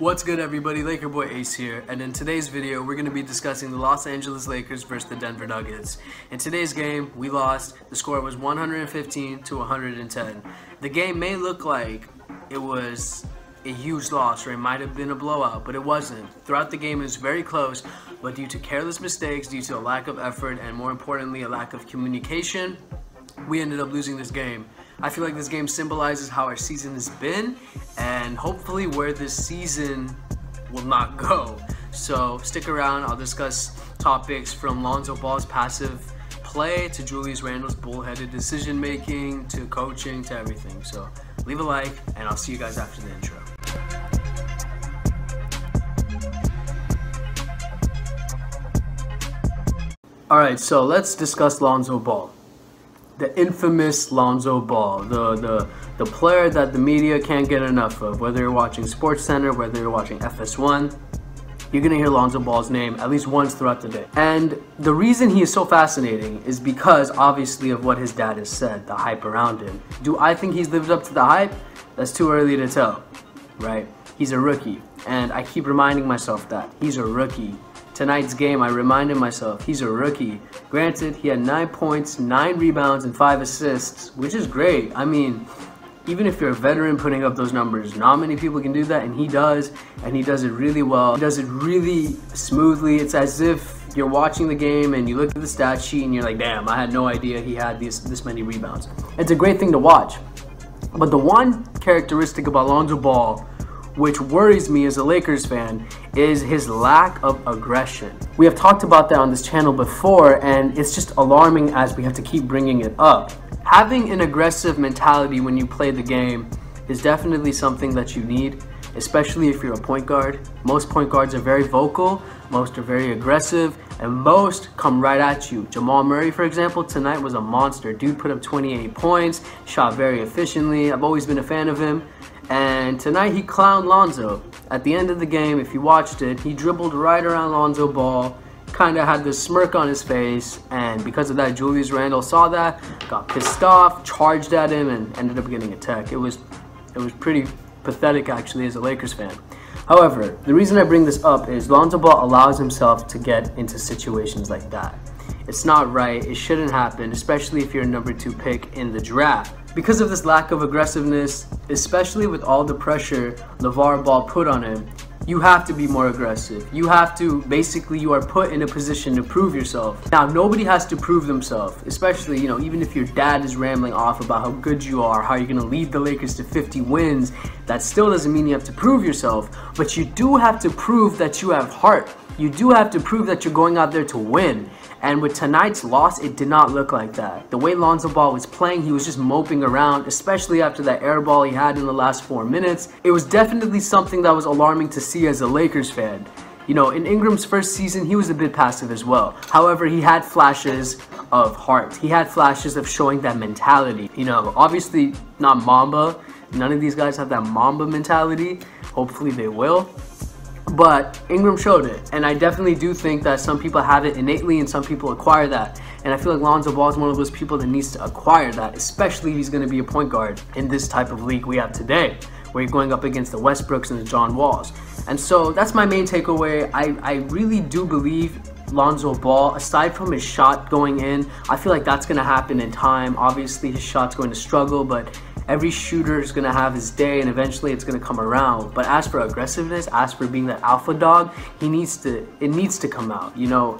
What's good, everybody? Laker boy Ace here, and in today's video we're going to be discussing the Los Angeles Lakers versus the Denver Nuggets. In today's game we lost. The score was 115 to 110. The game may look like it was a huge loss, or it might have been a blowout, but it wasn't. Throughout the game it was very close, but due to careless mistakes, due to a lack of effort, and more importantly a lack of communication, we ended up losing this game. I feel like this game symbolizes how our season has been and hopefully where this season will not go. So stick around, I'll discuss topics from Lonzo Ball's passive play to Julius Randle's bullheaded decision making to coaching to everything. So leave a like and I'll see you guys after the intro. Alright, so let's discuss Lonzo Ball. The infamous Lonzo Ball, the player that the media can't get enough of. Whether you're watching SportsCenter, whether you're watching FS1, you're gonna hear Lonzo Ball's name at least once throughout the day. And the reason he is so fascinating is because obviously of what his dad has said, the hype around him. Do I think he's lived up to the hype? That's too early to tell, right? He's a rookie, and I keep reminding myself that he's a rookie. Tonight's game, I reminded myself, he's a rookie. Granted, he had 9 points, 9 rebounds, and 5 assists, which is great. I mean, even if you're a veteran putting up those numbers, not many people can do that, and he does it really well. He does it really smoothly. It's as if you're watching the game and you look at the stat sheet and you're like, damn, I had no idea he had this many rebounds. It's a great thing to watch. But the one characteristic about Lonzo Ball which worries me as a Lakers fan is his lack of aggression. We have talked about that on this channel before, and it's just alarming as we have to keep bringing it up. Having an aggressive mentality when you play the game is definitely something that you need, especially if you're a point guard. Most point guards are very vocal, most are very aggressive, and most come right at you. Jamal Murray, for example, tonight was a monster. Dude put up 28 points, shot very efficiently. I've always been a fan of him. And tonight he clowned Lonzo. At the end of the game, if you watched it, he dribbled right around Lonzo Ball, kind of had this smirk on his face, and because of that, Julius Randle saw that, got pissed off, charged at him, and ended up getting a tech. It was pretty pathetic, actually, as a Lakers fan. However, the reason I bring this up is Lonzo Ball allows himself to get into situations like that. It's not right, it shouldn't happen, especially if you're a number 2 pick in the draft. Because of this lack of aggressiveness, especially with all the pressure LeVar Ball put on him, you have to be more aggressive. You have to, basically, you are put in a position to prove yourself. Now, nobody has to prove themselves, especially, even if your dad is rambling off about how good you are, how you're going to lead the Lakers to 50 wins, that still doesn't mean you have to prove yourself, but you do have to prove that you have heart. You do have to prove that you're going out there to win. And with tonight's loss, it did not look like that. The way Lonzo Ball was playing, he was just moping around, especially after that air ball he had in the last 4 minutes. It was definitely something that was alarming to see as a Lakers fan. In Ingram's first season, he was a bit passive as well. However, he had flashes of heart. He had flashes of showing that mentality. Obviously not Mamba. None of these guys have that Mamba mentality. Hopefully they will. But Ingram showed it, and I definitely do think that some people have it innately and some people acquire that. And I feel like Lonzo Ball is one of those people that needs to acquire that, especially if he's going to be a point guard in this type of league we have today, where you're going up against the Westbrooks and the John Walls. And so that's my main takeaway. I really do believe Lonzo Ball, aside from his shot going in, I feel like that's going to happen in time. Obviously, his shot's going to struggle, but every shooter is going to have his day, and eventually it's going to come around. But as for aggressiveness, as for being that alpha dog, it needs to come out.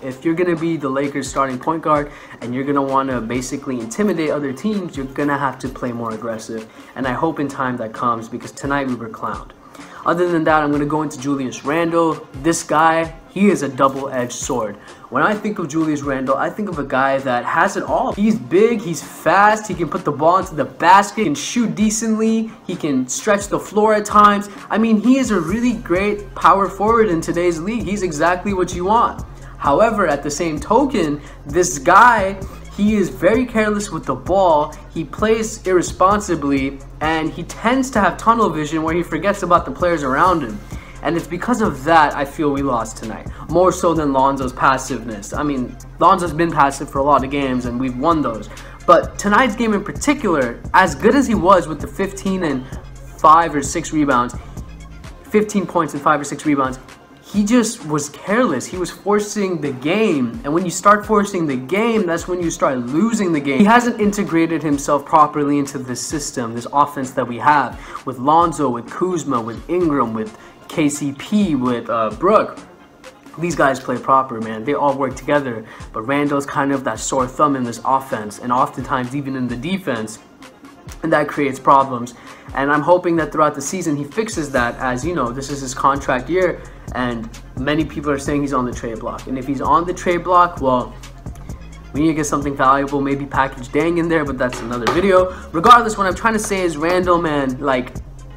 If you're going to be the Lakers starting point guard and you're going to want to basically intimidate other teams, you're going to have to play more aggressive. And I hope in time that comes, because tonight we were clowned. Other than that, I'm going to go into Julius Randle. This guy, he is a double-edged sword. When I think of Julius Randle, I think of a guy that has it all. He's big, he's fast, he can put the ball into the basket, he can shoot decently, he can stretch the floor at times. I mean, he is a really great power forward in today's league. He's exactly what you want. However, at the same token, this guy, he is very careless with the ball, he plays irresponsibly, and he tends to have tunnel vision where he forgets about the players around him. And it's because of that I feel we lost tonight, more so than Lonzo's passiveness. I mean, Lonzo's been passive for a lot of games and we've won those. But tonight's game in particular, as good as he was with the 15 and 5 or 6 rebounds, 15 points and 5 or 6 rebounds. He just was careless. He was forcing the game. And when you start forcing the game, that's when you start losing the game. He hasn't integrated himself properly into this system, this offense that we have. With Lonzo, with Kuzma, with Ingram, with KCP, with Brook. These guys play proper, man. They all work together. But Randall's kind of that sore thumb in this offense. And oftentimes even in the defense. And that creates problems. And I'm hoping that throughout the season he fixes that, as you know, this is his contract year. And many people are saying he's on the trade block. And if he's on the trade block, well, we need to get something valuable, maybe package Dang in there, but that's another video. Regardless, what I'm trying to say is Randall, man, like,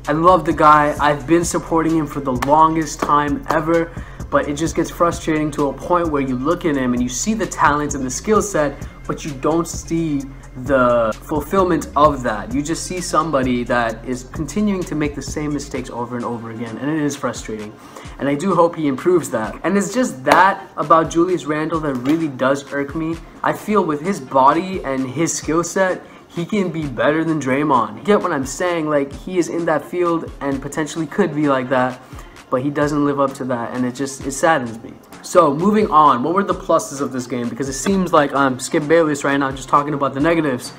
I love the guy. I've been supporting him for the longest time ever. But it just gets frustrating to a point where you look at him and you see the talent and the skill set, but you don't see the fulfillment of that. You just see somebody that is continuing to make the same mistakes over and over again, and it is frustrating. And I do hope he improves that. And it's just that about Julius Randle that really does irk me. I feel with his body and his skill set, he can be better than Draymond. You get what I'm saying? Like, he is in that field and potentially could be like that, but he doesn't live up to that, and it saddens me. So, moving on, what were the pluses of this game? Because it seems like I'm Skip Bayless right now, just talking about the negatives.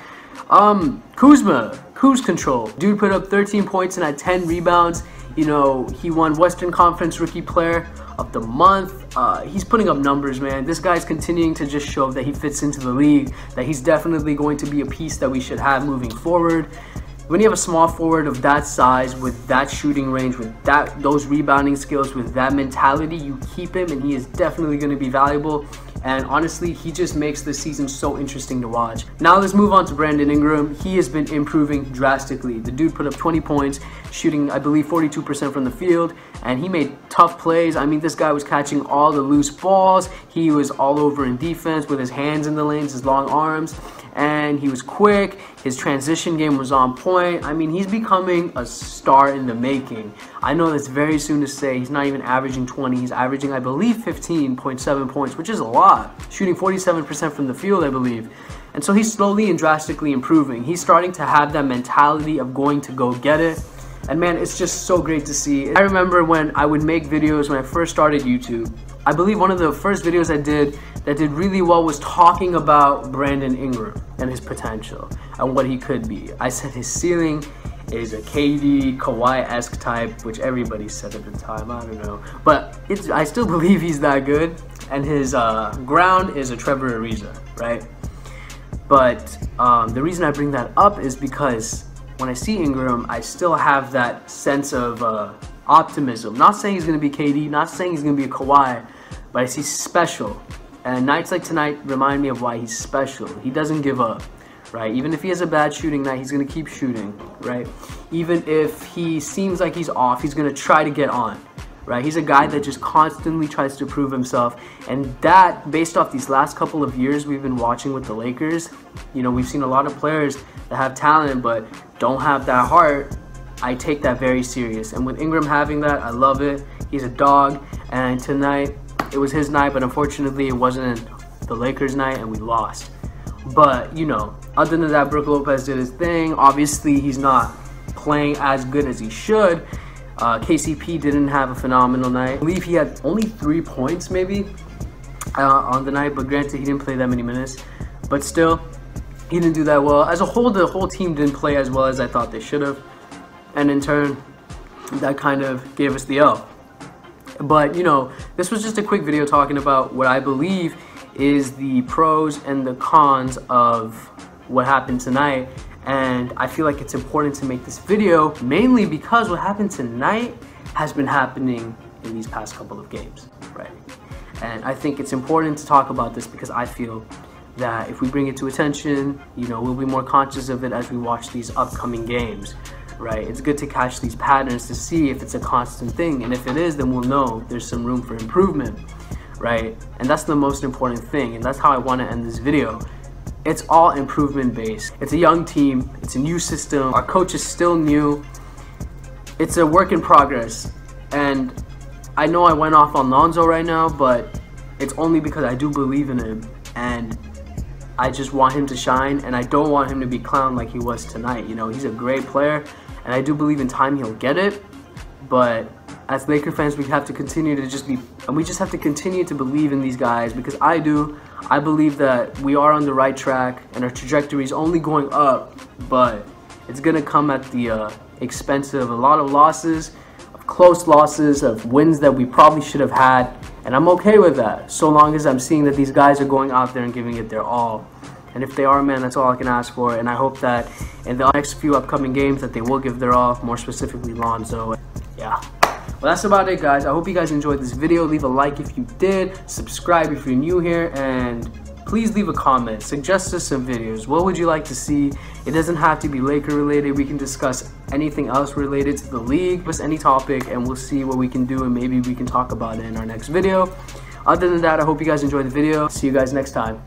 Kuzma, cruise control. Dude put up 13 points and had 10 rebounds. You know, he won Western Conference Rookie Player of the Month. He's putting up numbers, man. This guy's continuing to just show that he fits into the league, that he's definitely going to be a piece that we should have moving forward. When you have a small forward of that size, with that shooting range, with those rebounding skills, with that mentality, you keep him and he is definitely going to be valuable. And honestly, he just makes this season so interesting to watch. Now let's move on to Brandon Ingram. He has been improving drastically. The dude put up 20 points, shooting, I believe, 42% from the field, and he made tough plays. I mean, this guy was catching all the loose balls. He was all over in defense with his hands in the lanes, his long arms, and he was quick. His transition game was on point. I mean, he's becoming a star in the making. I know that's very soon to say. He's not even averaging 20. He's averaging, I believe, 15.7 points, which is a lot. Shooting 47% from the field, I believe. And so he's slowly and drastically improving. He's starting to have that mentality of going to go get it. And man, it's just so great to see. I remember when I would make videos when I first started YouTube. I believe one of the first videos I did that did really well was talking about Brandon Ingram and his potential and what he could be. I said his ceiling is a KD, Kawhi-esque type, which everybody said at the time, I don't know. But I still believe he's that good. And his ground is a Trevor Ariza, right? But the reason I bring that up is because when I see Ingram, I still have that sense of optimism. Not saying he's going to be KD, not saying he's going to be a Kawhi, but I see special. And nights like tonight remind me of why he's special. He doesn't give up, right? Even if he has a bad shooting night, he's going to keep shooting, right? Even if he seems like he's off, he's going to try to get on, right? He's a guy that just constantly tries to prove himself. And that, based off these last couple of years we've been watching with the Lakers, you know, we've seen a lot of players that have talent but don't have that heart. I take that very serious. And with Ingram having that, I love it. He's a dog. And tonight, it was his night, but unfortunately it wasn't the Lakers' night and we lost. But, you know, other than that, Brook Lopez did his thing. Obviously, he's not playing as good as he should. KCP didn't have a phenomenal night. I believe he had only 3 points, maybe, on the night. But granted, he didn't play that many minutes. But still, he didn't do that well. As a whole, the whole team didn't play as well as I thought they should have. And in turn, that kind of gave us the L. But, you know, this was just a quick video talking about what I believe is the pros and the cons of what happened tonight. And I feel like it's important to make this video mainly because what happened tonight has been happening in these past couple of games, right? And I think it's important to talk about this because I feel that if we bring it to attention, you know, we'll be more conscious of it as we watch these upcoming games. Right, it's good to catch these patterns to see if it's a constant thing, and if it is, then we'll know there's some room for improvement, right? And that's the most important thing, and that's how I want to end this video. It's all improvement based. It's a young team, it's a new system, our coach is still new, it's a work in progress. And I know I went off on Lonzo right now, but it's only because I do believe in him, and I just want him to shine, and I don't want him to be clowned like he was tonight. You know, he's a great player, and I do believe in time he'll get it, but as Laker fans, we have to continue to we just have to continue to believe in these guys, because I believe that we are on the right track and our trajectory is only going up, but it's gonna come at the expense of a lot of losses, of close losses, of wins that we probably should have had, and I'm okay with that, so long as I'm seeing that these guys are going out there and giving it their all. And if they are, man, that's all I can ask for, and I hope that in the next few upcoming games that they will give their all, more specifically Lonzo. Yeah. Well, that's about it, guys. I hope you guys enjoyed this video. Leave a like if you did, subscribe if you're new here, and please leave a comment. Suggest us some videos. What would you like to see? It doesn't have to be Laker related. We can discuss anything else related to the league, just any topic, and we'll see what we can do, and maybe we can talk about it in our next video. Other than that, I hope you guys enjoyed the video. See you guys next time.